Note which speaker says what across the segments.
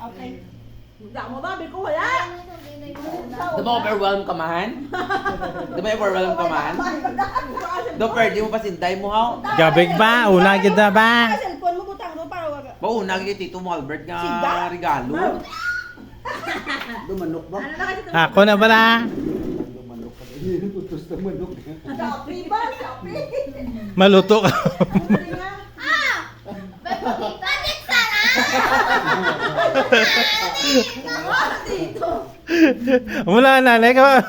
Speaker 1: Okay. Mo ba? Biko wala.
Speaker 2: Di ba overwhelm ka man? Di ba overwhelm ka man? Do pwede mo pa sinday mo ha?
Speaker 3: Gabig ba? Una gid na ba?
Speaker 1: Cellphone mo butang do para wag.
Speaker 2: Mauna kay Tito mo Albert nga
Speaker 1: Sinda?
Speaker 2: regalo.
Speaker 4: Dumanok ba?
Speaker 1: Ano na kasi ito?
Speaker 3: Ako na ba na?
Speaker 4: Dumanok ka. Putos na manok.
Speaker 1: Shopee ba? Shopee.
Speaker 3: Maluto ka.
Speaker 1: Hindi nga.
Speaker 5: Bakit sana?
Speaker 1: Dito.
Speaker 3: Mula nanay ka.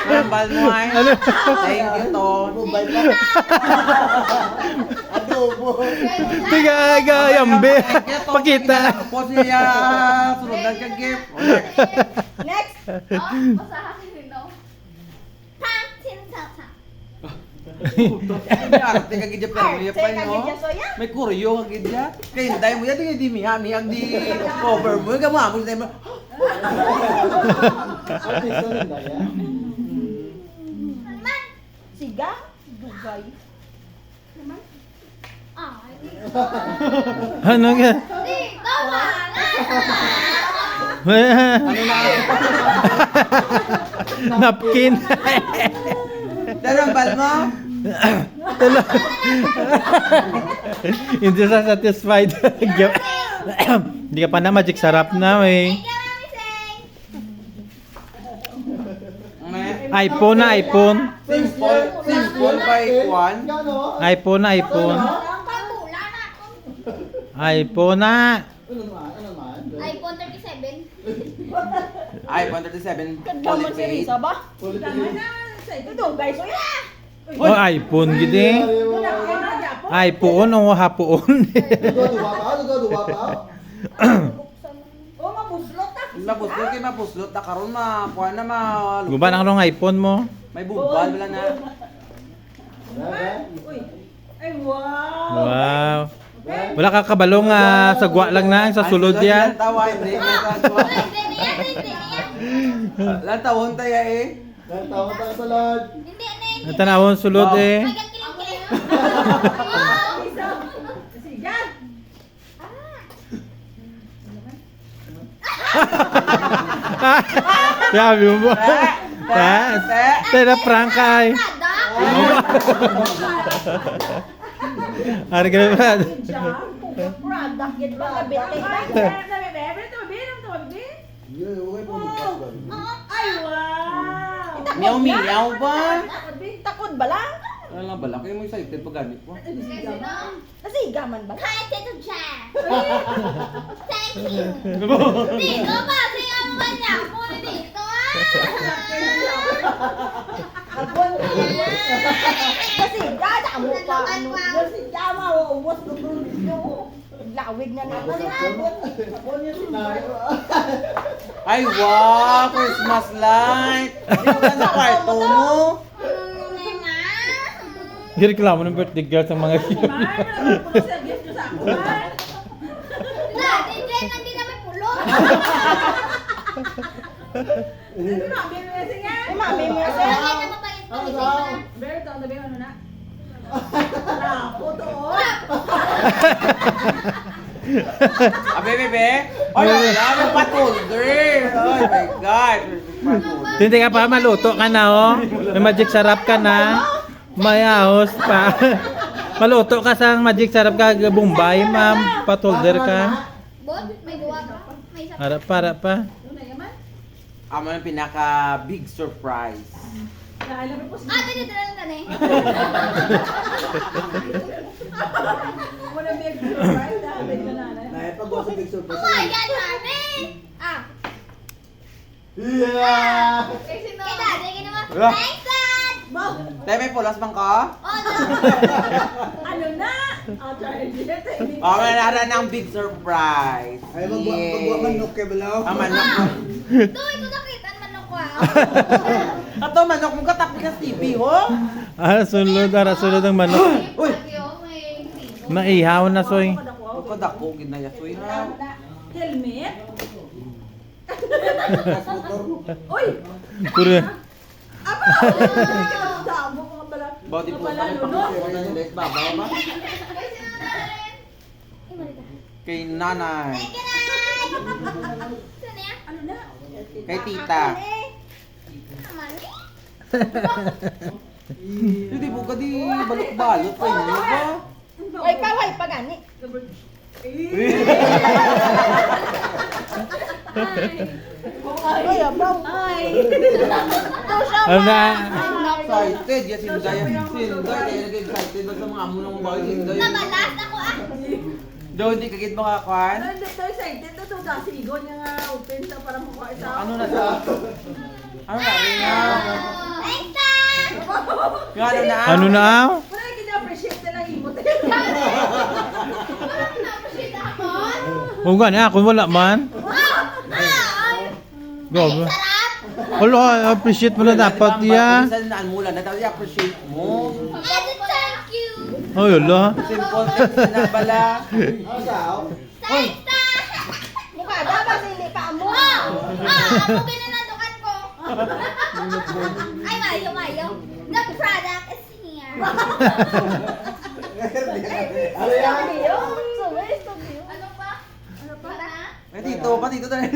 Speaker 2: Rambal mo ay. Thank you to.
Speaker 4: Mobile ba? Adobo.
Speaker 3: Tiga yambe. Pakita.
Speaker 2: Po siya sunod na ka gift.
Speaker 1: Next.
Speaker 5: Basahin rin daw. Tang, tin, ta, ta.
Speaker 2: Arte ka gidya pero niya pa no. May kuryo ka gidya. Kay hinday mo yan di mihang di cover mo ka mo amo mo.
Speaker 4: Artista rin daya.
Speaker 1: Siga. Dugay.
Speaker 5: Ah, hindi.
Speaker 3: Ano ka?
Speaker 5: Di, tama
Speaker 3: Napkin.
Speaker 2: Rambal mo.
Speaker 3: Hindi sa satisfied. Hindi ka pa na magic sarap na eh.
Speaker 5: Thank you, Mami Seng.
Speaker 3: iPhone na iPhone.
Speaker 2: Simple by one.
Speaker 4: Gano?
Speaker 3: iPhone na iPhone.
Speaker 5: Ang pagkula na ako.
Speaker 3: iPhone na.
Speaker 4: Ano naman?
Speaker 5: iPhone 37.
Speaker 2: iPhone 37
Speaker 1: Kadlaman si Risa ba?
Speaker 4: Kulit
Speaker 1: Kadlaman
Speaker 4: yun.
Speaker 1: na sa ito guys. Oh yeah.
Speaker 3: Oh, iPhone gidi. iPhone o hapon.
Speaker 4: Duwa pa?
Speaker 1: Oh, mabuslot ah.
Speaker 2: Mapuslot kay mapuslot na karon kuha na
Speaker 3: Guba na ng iPhone mo.
Speaker 2: May bumbal wala na.
Speaker 1: Uy. Ay wow.
Speaker 3: Wow. Wala ka kabalong sagwa lang na sa sulod yan.
Speaker 2: Tawa hindi
Speaker 5: Ay, hindi niya, hindi niya.
Speaker 2: Lan tawon tayo eh.
Speaker 4: Tawag tayo sa lahat.
Speaker 5: Hindi na yun.
Speaker 3: Natanawon sulod eh.
Speaker 5: Magang kiling-kiling.
Speaker 1: Siga.
Speaker 3: Sabi mo ba? Tera prank ay. Ari ka ba?
Speaker 1: Product gid ba kabit kay Ay wow.
Speaker 2: Meow meow ba?
Speaker 1: Takod ba lang?
Speaker 2: Ano lang bala kayo mo excited pag ganit mo.
Speaker 1: Nasiga man ba?
Speaker 5: Kaya ito siya. Thank you. Dito ba? Siya mo ba niya? Muna dito ah.
Speaker 1: Nasiga da mo pa ano. Nasiga ma ubos ko dito. Lawig na naman.
Speaker 2: Ay wow, Christmas light. Dito ka sa kwarto mo.
Speaker 3: Gireklamo ng birthday girl sa mga cute.
Speaker 5: Dati, Jen, hindi na may pulot.
Speaker 1: Mami mo
Speaker 5: Kasi
Speaker 1: sa.
Speaker 5: lagay na mapayat pa dito na.
Speaker 2: Abe bebe. Ay wala mo patulder. Oh my god.
Speaker 3: Hindi ka pa maluto ka na oh. May magic sarap ka na. May ahos pa. Maluto ka sa magic sarap ka Bombay, ma'am. Patulder ka.
Speaker 5: Bot, may duwa pa. May isa.
Speaker 3: Para pa.
Speaker 2: Amo ang pinaka big surprise.
Speaker 5: Dito na lang na eh.
Speaker 4: Dahil pag sa big surprise.
Speaker 5: Oh, yan, Mami. Ah.
Speaker 4: Yeah!
Speaker 5: Kasi no. Kita, sige naman. Thanks, Dad.
Speaker 2: Tay may pulas bang ka?
Speaker 5: Oh, no.
Speaker 1: Ano na?
Speaker 2: Okay, nara ng big surprise.
Speaker 4: Ay, magbuwa manok kay Balaw.
Speaker 2: Ang manok mo.
Speaker 5: Ito, ito nakita manok ko.
Speaker 2: Ato manok mo katakot ka TV ho.
Speaker 3: Sunod ang manok.
Speaker 2: Uy.
Speaker 3: Maihaw na soy.
Speaker 2: Ko dako ginayasoy na.
Speaker 1: Helmet?
Speaker 4: Motor mo.
Speaker 1: Uy!
Speaker 3: Puro.
Speaker 1: Aba! Damo ko nga pala.
Speaker 2: Body po
Speaker 1: Wala,
Speaker 2: kami
Speaker 1: no?
Speaker 2: pang na next baba ba? Kay nanay.
Speaker 5: Thank you, Dad. Saan yan?
Speaker 1: Ano na?
Speaker 2: Kay tita.
Speaker 5: Mami?
Speaker 2: Hindi po ka di balot-balot pa inyo ba?
Speaker 1: Ay, kaway pa gani. Ay, abaw. Ay. Ito siya
Speaker 3: Ano na?
Speaker 2: Excited, yes, Sinday. Sinday, kaya nag-excited ba sa mga amo ng bahay, Sinday?
Speaker 5: Nabalas ako ah.
Speaker 2: Do, hindi kagit makakuan?
Speaker 1: Hindi ito excited. Ito sa sigo niya nga open sa para mukha isa.
Speaker 2: Ano na sa? Ano na rin na?
Speaker 5: Thanks
Speaker 2: Yung ano na?
Speaker 3: Ano na?
Speaker 1: Wala yung appreciate na lang imot.
Speaker 5: Na-appreciate ako.
Speaker 3: Kung gani ako wala man. Gogo.
Speaker 5: Sarap.
Speaker 3: Wala, appreciate mo na dapat ya.
Speaker 2: Minsan na mula na daw i-appreciate mo.
Speaker 5: Ate, thank you.
Speaker 3: Oh, yala.
Speaker 2: Simple things na bala.
Speaker 4: Ano sao?
Speaker 5: Thanks
Speaker 1: Mukha dapat hindi pa mo.
Speaker 5: ako pinanadukan ko. Ay, mayo. The product is here.
Speaker 4: Ano yan?
Speaker 5: Ano pa? Ano pa na?
Speaker 2: Ay, tito, pa tito tayo.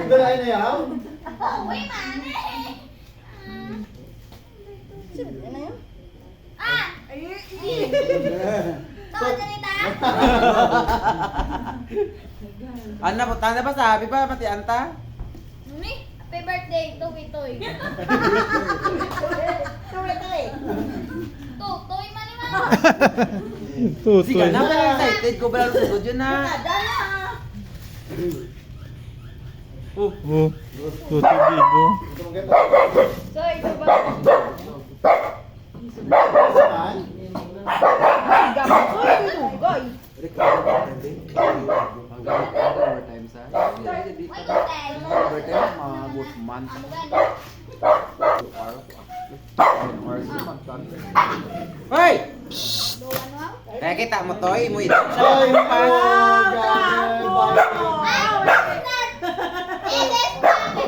Speaker 4: Doon ay na yaw?
Speaker 5: Uy, mami.
Speaker 1: Ano yun?
Speaker 5: Ah! Tawad na nita.
Speaker 2: Ana, punta na ba sabi pa, pati anta?
Speaker 5: Mami, happy birthday, Toy.
Speaker 1: Tuloy.
Speaker 5: Toy man ni mama.
Speaker 2: Sige
Speaker 3: Tutoy.
Speaker 2: na, pero excited ko ba lalo sa yun na?
Speaker 3: Oh, tutoy bibo.
Speaker 1: So, ito ba?
Speaker 4: Saan?
Speaker 1: Gamot ko, pinugay.
Speaker 2: Overtime sa?
Speaker 5: Why go tell?
Speaker 2: Overtime, mga good month.
Speaker 5: Amugan.
Speaker 2: 2 hours. 10 hours yung mag-content. Hoy!
Speaker 5: Luwan mo?
Speaker 2: Kaya kita mo to, mo ito.
Speaker 4: Ay,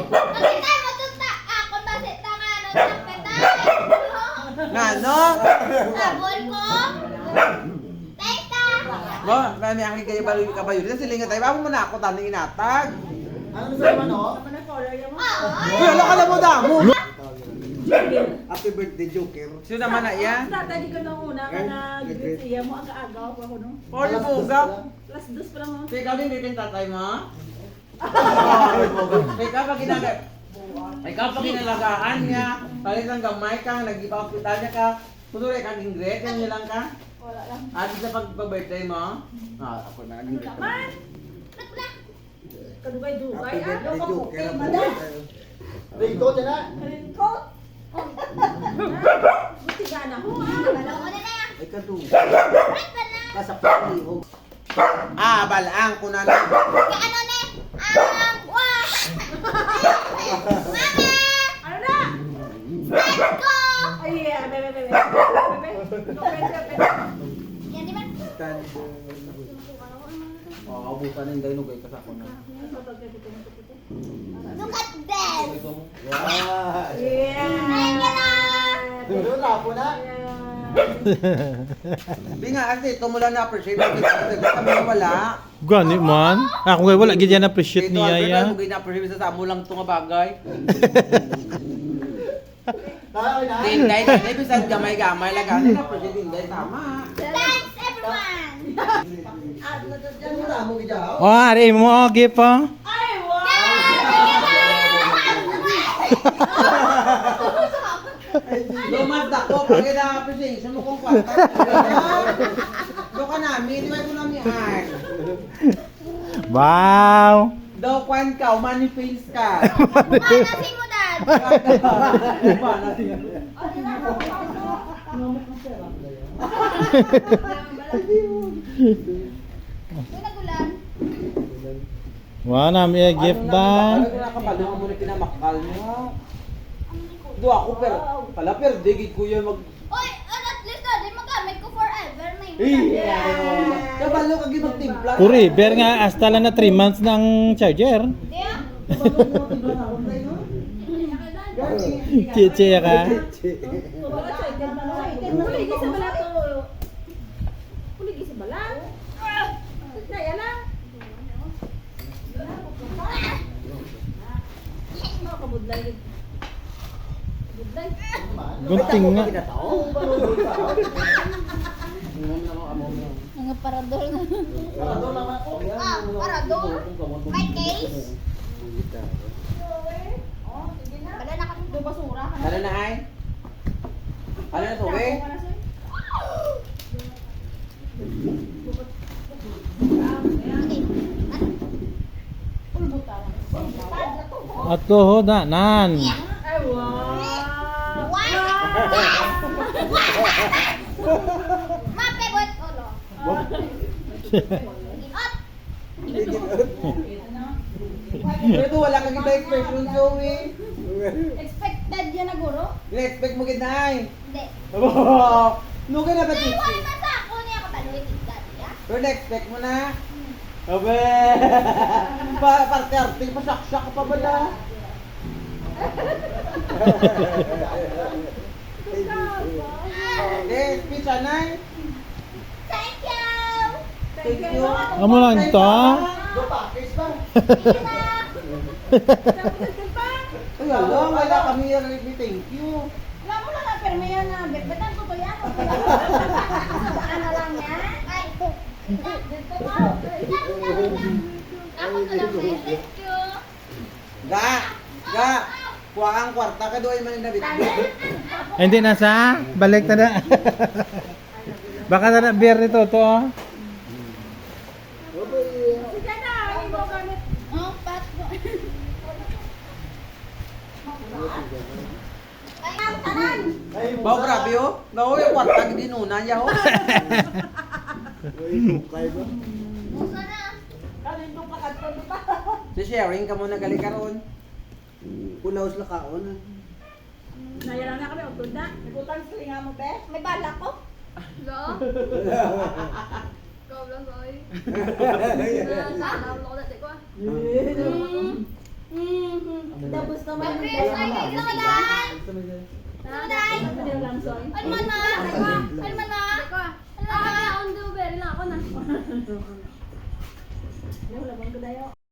Speaker 5: Makita mo ito ako kasi tangano sa petay.
Speaker 2: Nga, no?
Speaker 5: Sabon ko. Teka.
Speaker 2: Bo, may angin kayo balo yung kabayo. Dito silingan tayo. Babo mo na ako, tanong inatag.
Speaker 4: Ano sa naman oh?
Speaker 5: Oo.
Speaker 2: Uy, ano ka na mo damo?
Speaker 4: Happy birthday, Joker.
Speaker 2: Sino naman na yan?
Speaker 1: Tatay ko nung una ka nag-greet siya mo. Ang kaagaw pa ko nung.
Speaker 2: Or buga.
Speaker 1: Plus dos pa lang mo.
Speaker 2: So, ikaw din dito tatay mo? Ikaw pag ikaw pag inalagaan niya, palit ng gamay ka, nag-ipa-hospital niya ka, kutuloy kang ingred, yan niya lang ka?
Speaker 1: Wala lang.
Speaker 2: At sa pag-birthday mo? Ako na naging birthday.
Speaker 1: Naman! Kadugay-dugay.
Speaker 4: Happy birthday,
Speaker 1: Ano ka
Speaker 4: Joker.
Speaker 1: puti, madam?
Speaker 4: Raincoat yan na.
Speaker 1: Raincoat. Buti gana ho.
Speaker 5: Balaw mo na na yan.
Speaker 4: Ay, kadung.
Speaker 5: Right ba na?
Speaker 4: Kasapak ni Hog.
Speaker 2: Balaang ko na na.
Speaker 5: Kaya ano na? Wah! Mama!
Speaker 1: Ano na?
Speaker 5: Let's go!
Speaker 1: Ay, yeah. Bebe.
Speaker 5: Yan, di ba?
Speaker 2: Abutan ng dahil nugay kasako na.
Speaker 5: Look at this!
Speaker 4: Wow.
Speaker 5: Thank you lang!
Speaker 4: Doon na po na.
Speaker 2: Hindi nga, kasi ito mo lang na-appreciate. Kasi kami wala.
Speaker 3: Gani man. Ako kay wala gid yan appreciate
Speaker 2: Ito,
Speaker 3: niya
Speaker 2: Albert,
Speaker 3: ya.
Speaker 2: Mugay na-appreciate sa mo lang ito nga bagay.
Speaker 4: Tayo na.
Speaker 2: Tinday, bisan gamay-gamay lang. Gano'n na-appreciate tinday, tama.
Speaker 5: Thanks, everyone!
Speaker 4: Ano na mo gidaw?
Speaker 3: Oh, ari mo gift pa.
Speaker 1: Ay, wow!
Speaker 2: Lumas dako, pag na-appreciation mo kung kwarta. Doon ka namin, di ba ito namin ay?
Speaker 3: Wow.
Speaker 2: Daw kwan ka, manifest ka.
Speaker 5: Manasin mo, Dad! Uy, nagulan.
Speaker 3: Wow, nami gift ba?
Speaker 2: Nakapalo mo na pinamakal mo. Do ako pero, pala pero digit ko yun mag...
Speaker 5: Uy, at least, Dad, di magamit ko forever. May
Speaker 2: Kabalo kag magtimpla.
Speaker 3: Forever nga hasta lang na 3 months ng charger.
Speaker 5: Di ah.
Speaker 3: Chiche ka.
Speaker 1: Kuligi sa bala to. Kuligi sa bala. Na, yan na.
Speaker 3: Gunting nga.
Speaker 5: Mga parador na.
Speaker 4: Parador naman ako.
Speaker 5: Ah, parador? May case? Wala na kami basura.
Speaker 2: Ano na ay? Ano na to, eh?
Speaker 3: Ato ho danan.
Speaker 5: Mapebot ko lo.
Speaker 2: Pero wala kang kita expression, Zoe.
Speaker 1: Expected yan na guro.
Speaker 2: Expect mo kita ay.
Speaker 5: Hindi.
Speaker 2: No ka na ba,
Speaker 5: Ay,
Speaker 2: Titi?
Speaker 5: wala na sa ako niya kapaluin dati ya.
Speaker 2: Pero na-expect mo na. Abe! Parte-arte, pasaksak pa ba na? Okay, speech, anay.
Speaker 5: Thank you.
Speaker 2: Thank you.
Speaker 3: Amo lang to.
Speaker 4: Go package ba?
Speaker 2: Ay, alam, wala kami yan. Thank you.
Speaker 1: Wala mo lang na perme yan na. Betan ko to yan. Ano lang yan?
Speaker 5: Ay, dito ko. Ako na lang say thank you.
Speaker 2: Ga! Kuha ang kwarta ka doon man yung nabit-bit.
Speaker 3: Hindi na sa. Balik na na. Baka na na beer nito to.
Speaker 1: Sige na. Hindi mo gamit.
Speaker 5: Oh, pat ko. Ay, ang tanan.
Speaker 4: Ay,
Speaker 2: Bao, grabe oh. Bao, yung kwarta ginunan niya oh.
Speaker 4: Kaya ba?
Speaker 5: Musa na.
Speaker 1: Kalito pa kanto pa.
Speaker 2: Si sharing ka muna gali karon. Kulaos la kaon.
Speaker 1: Nayara na kami. Utod na. Nagutang silinga mo, be.
Speaker 5: May bala ko.
Speaker 6: Lo? Ikaw lang, soy. Nakakalaw ko dati ko ah.
Speaker 1: Tapos naman.
Speaker 5: May Chris, ay, hindi naman dahil. Suday.
Speaker 1: Ano lang, soy?
Speaker 5: Ano man na? Ano man na?
Speaker 6: Ako ah. Ako na, on the very lang ako na.
Speaker 1: Wala bang gudayo.